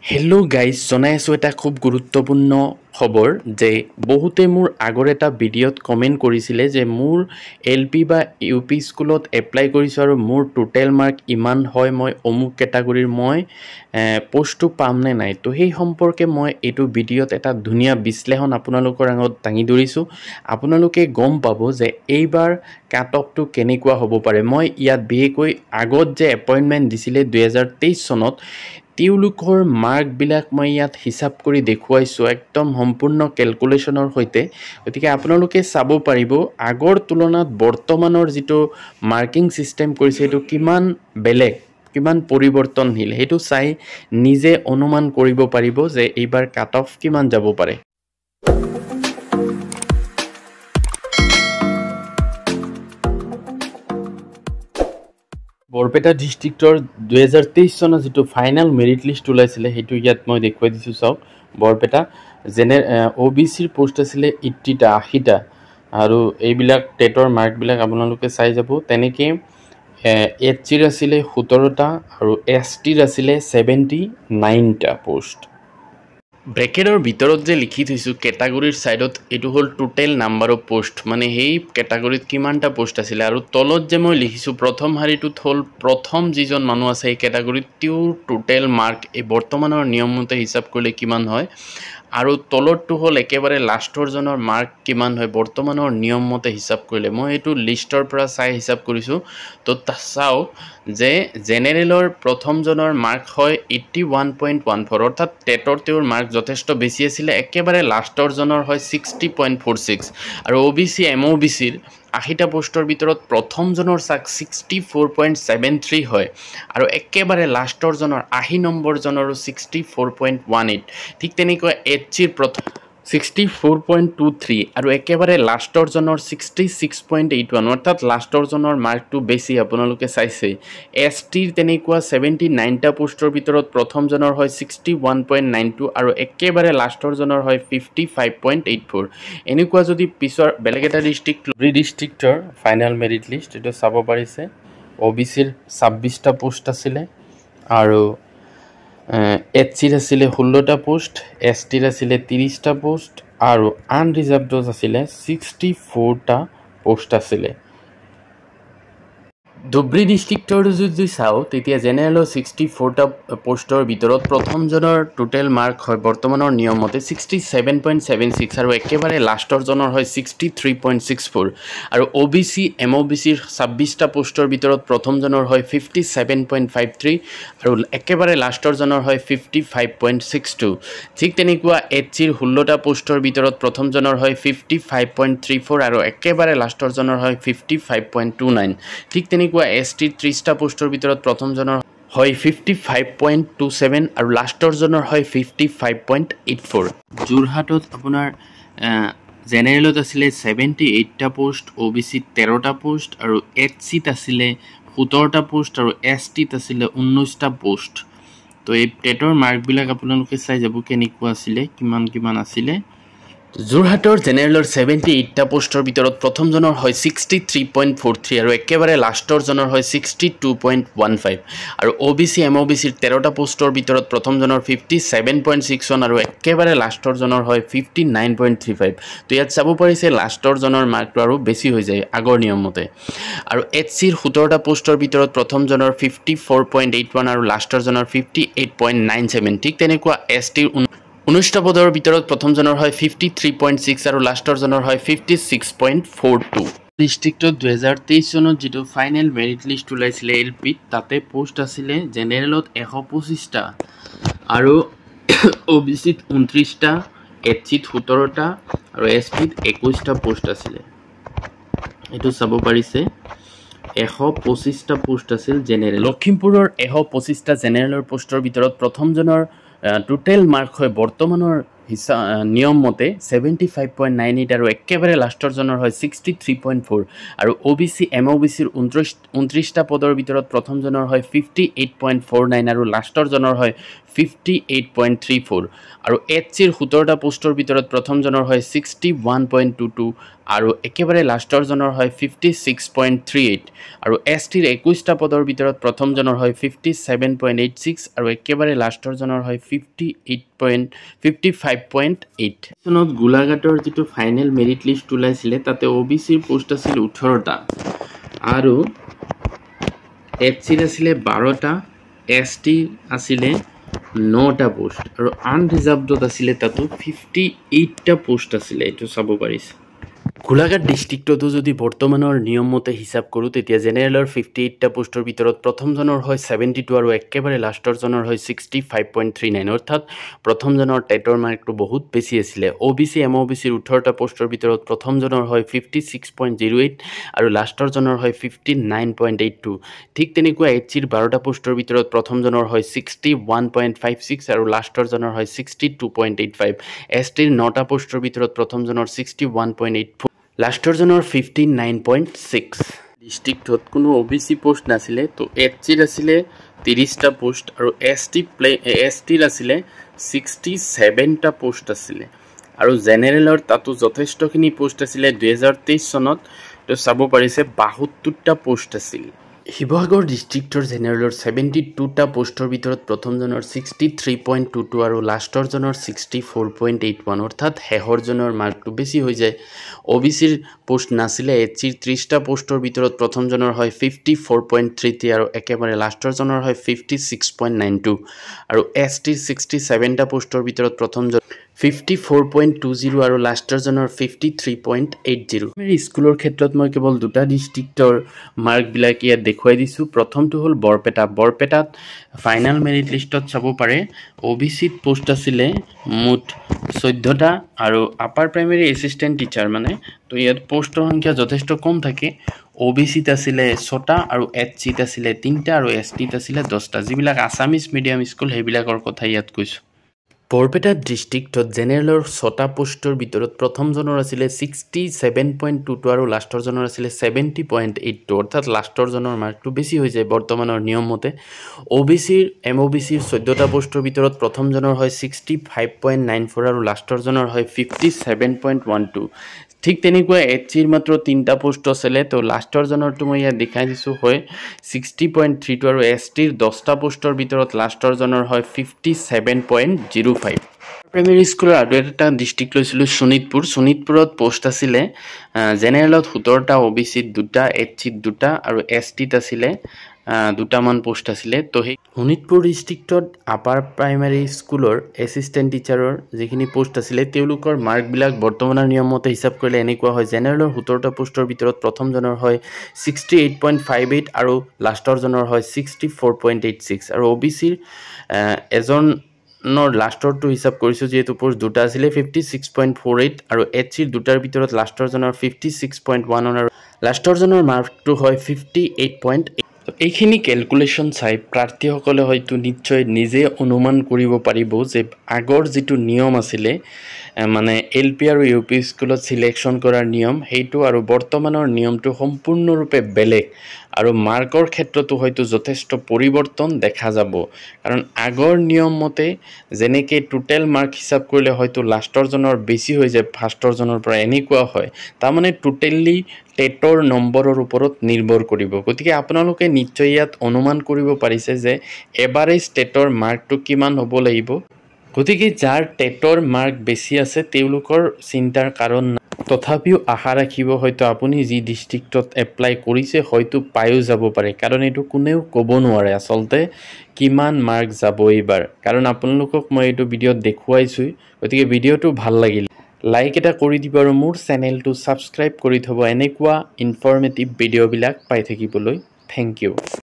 Hello' guys জনাই আছোঁ এটা খুব গুৰুত্বপূৰ্ণ খবৰ যে বহুতে মোৰ আগৰ এটা ভিডিঅ'ত কমেণ্ট কৰিছিলে যে মোৰ LP বা UP স্কুলত এপ্লাই কৰিছোঁ আৰু মোৰ টোটেল মাৰ্ক ইমান হয়, মই অমুক কেটাগৰীৰ মই পোষ্টটো পাম নে নাই। তো সেই সম্পৰ্কে মই এইটো ভিডিঅ'ত এটা ধুনীয়া বিশ্লেষণ আপোনালোকৰ আগত দাঙি ধৰিছোঁ। আপোনালোকে গম পাব যে এইবাৰ কাট অফটো কেনেকুৱা হ'ব পাৰে। মই ইয়াত বিশেষকৈ আগত যে এপইণ্টমেণ্ট দিছিলে 2023 চনত তেওঁলোকৰ মাৰ্কবিলাক মই ইয়াত হিচাপ কৰি দেখুৱাইছোঁ একদম সম্পূৰ্ণ কেলকুলেশ্যনৰ সৈতে। গতিকে আপোনালোকে চাব পাৰিব আগৰ তুলনাত বৰ্তমানৰ যিটো মাৰ্কিং ছিষ্টেম কৰিছে সেইটো কিমান বেলেগ, কিমান পৰিৱৰ্তনশীল, সেইটো চাই নিজে অনুমান কৰিব পাৰিব যে এইবাৰ কাট অফ কিমান যাব পাৰে। বৰপেটা ডিষ্ট্ৰিক্টৰ 2023 চনৰ যিটো ফাইনেল মেৰিট লিষ্ট ওলাইছিলে সেইটো ইয়াত মই দেখুৱাই দিছোঁ। চাওক, বৰপেটা OBCৰ পোষ্ট আছিলে 80টা আৰু এইবিলাক টেটৰ মাৰ্কবিলাক আপোনালোকে চাই যাব। তেনেকৈ HCৰ আছিলে 17টা আৰু STৰ আছিলে 79টা পোষ্ট। ব্ৰেকেটৰ ভিতৰত যে লিখি থৈছোঁ কেটাগৰীৰ ছাইডত, এইটো হ'ল টোটেল নাম্বাৰ অফ পোষ্ট, মানে সেই কেটাগৰীত কিমানটা পোষ্ট আছিলে। আৰু তলত যে মই লিখিছোঁ প্ৰথম শাৰীটোত হ'ল প্ৰথম যিজন মানুহ আছে এই কেটাগৰীত তেওঁৰ টোটেল মাৰ্ক এই বৰ্তমানৰ নিয়মমতে হিচাপ কৰিলে কিমান হয়, আৰু তলৰটো হ'ল একেবাৰে লাষ্টৰজনৰ মাৰ্ক কিমান হয় বৰ্তমানৰ নিয়মমতে হিচাপ কৰিলে। মই এইটো লিষ্টৰ পৰা চাই হিচাপ কৰিছোঁ। তো চাওক যে জেনেৰেলৰ প্ৰথমজনৰ মাৰ্ক হয় 81.14, অৰ্থাৎ টেটৰ তেওঁৰ মাৰ্ক যথেষ্ট বেছি আছিলে। একেবাৰে লাষ্টৰজনৰ হয় 60.46 আৰু OBC MOBCৰ 80টা পোষ্টৰ ভিতৰত প্ৰথমজনৰ 64.73 হয় আৰু একেবাৰে লাষ্টৰজনৰ 80 নম্বৰজনৰো 64.18। ঠিক তেনেকৈ HCৰ প্ৰথম 64.23 আৰু একেবাৰে লাষ্টৰজনৰ 66.81, অৰ্থাৎ লাষ্টৰজনৰ মাৰ্কটো বেছি আপোনালোকে চাইছে। STৰ তেনেকুৱা 79টা পোষ্টৰ ভিতৰত প্ৰথমজনৰ হয় 61.92 আৰু একেবাৰে লাষ্টৰজনৰ হয় 55.84। এনেকুৱা যদি পিছৰ বেলেগ এটা ডিষ্ট্ৰিক্টৰ ফাইনেল মেৰিট লিষ্ট এইটো চাব পাৰিছে, OBCৰ 26টা পোষ্ট আছিলে আৰু HCৰ আছিলে 16টা পোষ্ট, STৰ আছিলে 30টা পোষ্ট আৰু আনৰিজাৰ্ভড আছিলে 64টা পোষ্ট আছিলে। ধুবুৰী ডিষ্ট্ৰিক্টৰ যদি চাওঁ তেতিয়া জেনেৰেলৰ 64টা পোষ্টৰ ভিতৰত প্ৰথমজনৰ টোটেল মাৰ্ক হয় বৰ্তমানৰ নিয়মমতে 67.76 আৰু একেবাৰে লাষ্টৰজনৰ হয় 63.64 আৰু OBC MOBCৰ 26টা পোষ্টৰ ভিতৰত প্ৰথমজনৰ হয় 57.53 আৰু একেবাৰে লাষ্টৰজনৰ হয় 55.62। ঠিক তেনেকুৱা HCৰ 16টা পোষ্টৰ ভিতৰত প্ৰথমজনৰ হয় 55.34 আৰু একেবাৰে লাষ্টৰজনৰ হয় 55.29। ঠিক তেনেকুৱা STৰ 30টা পোষ্টৰ ভিতৰত প্ৰথমজনৰ হয় 55.27 আৰু লাষ্টৰজনৰ হয় 55.84। যোৰহাটত আপোনাৰ জেনেৰেলত আছিলে 78টা পোষ্ট, OBCত 13টা পোষ্ট আৰু HCত আছিলে 17টা পোষ্ট আৰু STত আছিলে 19টা পোষ্ট। তো এই টেটৰ মাৰ্কবিলাক আপোনালোকে চাই যাব কেনেকুৱা আছিলে, কিমান আছিলে। যোৰহাটৰ জেনেৰেলৰ 78টা পোষ্টৰ ভিতৰত প্ৰথমজনৰ হয় 63.43 আৰু একেবাৰে লাষ্টৰজনৰ হয় 62.15 আৰু OBC MOBCৰ 13টা পোষ্টৰ ভিতৰত প্ৰথমজনৰ 57.61 আৰু একেবাৰে লাষ্টৰজনৰ হয় 59.35। তো ইয়াত চাব পাৰিছে লাষ্টৰজনৰ মাৰ্কটো আৰু বেছি হৈ যায় আগৰ নিয়মমতে। আৰু HCৰ 17টা পোষ্টৰ ভিতৰত প্ৰথমজনৰ 54.81 আৰু লাষ্টৰজনৰ 58.97। ঠিক তেনেকুৱা STৰ 19টা পদৰ ভিতৰত প্ৰথমজনৰ হয় 53.6 আৰু লাষ্টৰজনৰ হয় 56.42। ডিষ্ট্ৰিক্টত 2023 চনত যিটো ফাইনেল মেৰিট লিষ্ট ওলাইছিলে LPত, তাতে পোষ্ট আছিলে জেনেৰেলত 125টা আৰু OBCত 29টা, HCত 17টা আৰু STত 21টা পোষ্ট আছিলে। এইটো চাব পাৰিছে 125টা পোষ্ট আছিল জেনেৰেল। লখিমপুৰৰ 125টা জেনেৰেলৰ পোষ্টৰ ভিতৰত প্ৰথমজনৰ টোটেল মাৰ্ক হয় বৰ্তমানৰ নিয়ম মতে 75.98 আৰু একেবাৰে লাষ্টৰজনৰ হয় 63.4 আৰু OBC MOBCৰ 29টা পদৰ ভিতৰত প্ৰথমজনৰ হয় 58.49 আৰু লাষ্টৰজনৰ হয় 58.34 আৰু HCৰ 17টা পোষ্টৰ ভিতৰত প্ৰথমজনৰ হয় 61.22 আৰু একেবাৰে লাষ্টৰজনৰ হয় 56.38 আৰু STৰ 21টা পদৰ ভিতৰত প্ৰথমজনৰ হয় 57.86 আৰু একেবাৰে লাষ্টৰজনৰ হয় 55.8 চনত গোলাঘাটৰ যেটো ফাইনেল মেৰিট লিষ্ট ওলাইছিলে তাতে OBCৰ পোষ্ট আছিল 18টা আৰু HCৰ আছিলে 12টা ST আছিলে 9টা পোষ্ট আৰু আনৰিজাৰ্ভড আছিলে তাতো 58টা পোষ্ট আছিলে এটো চাব পাৰিছে গোলাঘাট ডিস্ট্ৰিক্টতো যদি বৰ্তমানৰ নিয়ম মতে হিসাব কৰো তেতিয়া জেনাৰেলৰ 58টা পোষ্টৰ ভিতৰত প্ৰথমজনৰ হয় 72 আৰু একেবাৰে লাষ্টৰজনৰ হয় 65.39 অৰ্থাৎ প্ৰথমজনৰ টেটৰ মাৰ্কটো বহুত বেছি আছিল OBC MOBCৰ 18টা পোষ্টৰ ভিতৰত প্ৰথমজনৰ হয় 56.08 আৰু লাষ্টৰজনৰ হয় 59.82 ঠিক তেনেকুৱা HCৰ 12টা পোষ্টৰ ভিতৰত প্ৰথমজনৰ হয় 61.56 আৰু লাষ্টৰজনৰ হয় 62.85 STৰ 9টা পোষ্টৰ ভিতৰত প্ৰথমজনৰ 61.84 লাষ্টৰজনৰ 59.6 ডিস্ট্ৰিক্টত কোনো OBC পোষ্ট নাছিলে তো HCৰ আছিলে 30টা পোষ্ট আৰু STৰ আছিলে 67টা পোষ্ট আছিলে আৰু জেনাৰেলৰ তাতো যথেষ্টখিনি পোষ্ট আছিলে 2023 চনত তো চাব পাৰিছে 72টা পোষ্ট আছিল শিৱসাগৰ ডিস্ট্ৰিক্টৰ জেনাৰেলৰ 72টা পোষ্টৰ ভিতৰত প্ৰথমজনৰ 63.22 আৰু লাষ্টৰজনৰ 64.81 অৰ্থাৎ হেহৰজনৰ মাৰ্কটো বেছি হৈ যায় OBCৰ পোষ্ট নাছিলে HCৰ 30টা পোষ্টৰ ভিতৰত প্ৰথমজনৰ হয় 54.33 আৰু একেবাৰে লাষ্টৰজনৰ হয় 56.92 আৰু STৰ 67টা পোষ্টৰ ভিতৰত প্ৰথমজন 54.20 আৰু লাষ্টৰজনৰ 53.80 মেৰি স্কুলৰ ক্ষেত্ৰত মই কেৱল দুটা ডিস্ট্ৰিক্টৰ মাৰ্ক বিলাক ইয়াত দেখুৱাই দিছো প্ৰথমটো হল বৰপেটাত ফাইনাল মেৰিট লিষ্টত চাব পাৰে OBCত পোষ্ট আছিলে মুঠ 14টা আৰু আপাৰ প্ৰাইমেৰী এসিস্ট্যান্ট টিচাৰ মানে তো ইয়াত পোষ্টৰ সংখ্যা যথেষ্ট কম থাকে OBCত আছিলে 6টা আৰু HCত আছিলে 3টা আৰু STত আছিলে 10টা যিবিলাক আসামিজ মিডিয়াম স্কুল হেবিলাকৰ কথা ইয়াত কৈছো বৰপেটা ডিস্ট্ৰিক্টত জেনাৰেলৰ 6টা পোষ্টৰ ভিতৰত প্ৰথমজনৰ আছিলে 67.22 আৰু লাষ্টৰজনৰ আছিলে 70.82 অৰ্থাৎ লাষ্টৰজনৰ মাৰ্কটো বেছি হৈ যায় বৰ্তমানৰ নিয়ম মতে OBCৰ MOBCৰ 14টা পোষ্টৰ ভিতৰত প্ৰথমজনৰ হয় 65.94 আৰু লাষ্টৰজনৰ হয় 57.12 ঠিক তেনেকুৱা HCৰ মাত্ৰ 3টা পোষ্ট আছিলে তো লাষ্টৰজনৰটো মই ইয়াত দেখাই দিছো হয় 60.32 আৰু STৰ 10টা পোষ্টৰ ভিতৰত লাষ্টৰজনৰ হয় 57.05 প্ৰাইমেৰী স্কুলৰ আৰু এটা ডিস্ট্ৰিক্ট লৈছিলো শোণিতপুৰত পোষ্ট আছিলে জেনাৰেলত 17টা OBCত 2টা HCত 2টা আৰু STত আছিলে দুটামান পোষ্ট আছিলে তো সেই শোণিতপুৰ ডিস্ট্ৰিক্টত আপাৰ প্ৰাইমেৰী স্কুলৰ এসিস্ট্যান্ট টিচাৰৰ যিখিনি পোষ্ট আছিলে তেওঁলোকৰ মাৰ্ক বিলাক বৰ্তমানৰ নিয়ম মতে হিসাব কৰিলে এনেকুৱা হয় জেনাৰেলৰ 17টা পোষ্টৰ ভিতৰত প্ৰথমজনৰ হয় 68.58 আৰু লাষ্টৰজনৰ হয় 64.86 আৰু OBCৰ এজনৰ লাষ্টৰটো হিসাব কৰিছো যেহেতু পোষ্ট দুটা আছিলে 56.48 আৰু HCৰ দুটাৰ ভিতৰত লাষ্টৰজনৰ 56.1 আৰু লাষ্টৰজনৰ মাৰ্কটো হয় 58.8 এইখিনি ক্যালকুলেশন চাই প্ৰাৰ্থীসকলে হয়তো নিশ্চয় নিজে অনুমান কৰিব পাৰিব যে আগৰ যেটো নিয়ম আছিলে মানে LP আৰু UP স্কুলত সিলেকশন কৰাৰ নিয়ম হেইটো আৰু বৰ্তমানৰ নিয়মটো সম্পূৰ্ণৰূপে বেলেগ আৰু মাৰ্কৰ ক্ষেত্ৰতো হয়তো যথেষ্ট পৰিৱৰ্তন দেখা যাব কাৰণ আগৰ নিয়ম মতে যেনেকে টোটাল মাৰ্ক হিসাব কৰিলে হয়তো লাষ্টৰজনৰ বেছি হৈ যায় ফাৰ্ষ্টৰজনৰ পৰা এনেকুৱা হয় তাৰ মানে টোটালি টেটৰ নম্বৰৰ ওপৰত নিৰ্ভৰ কৰিব গতিকে আপোনালোকে নিশ্চয় ইয়াত অনুমান কৰিব পাৰিছে যে এভাৰেজ টেটৰ মাৰ্কটো কিমান হ'ব লাগিব গতিকে যাৰ টেটৰ মাৰ্ক বেছি আছে তেওঁলোকৰ চিন্তাৰ কাৰণ তথাপিও আশা ৰাখিব হয়তো আপুনি যি ডিস্ট্ৰিক্টত এপ্লাই কৰিছে হয়তো পায়ো যাব পাৰে কাৰণ এটো কোনেও ক'ব নোৱাৰে আসলতে কিমান মাৰ্ক যাব এইবাৰ কাৰণ আপোনালোকক মই এটো ভিডিঅ'ত দেখুৱাইছো গতিকে ভিডিঅ'টো ভাল লাগিল লাইক এটা কৰি দিব আৰু মোৰ চেনেলটো সাবস্ক্ৰাইব কৰি থব এনেকুৱা ইনফৰমেটিভ ভিডিঅ' বিলাক পাই থাকিবলৈ থ্যাংক ইউ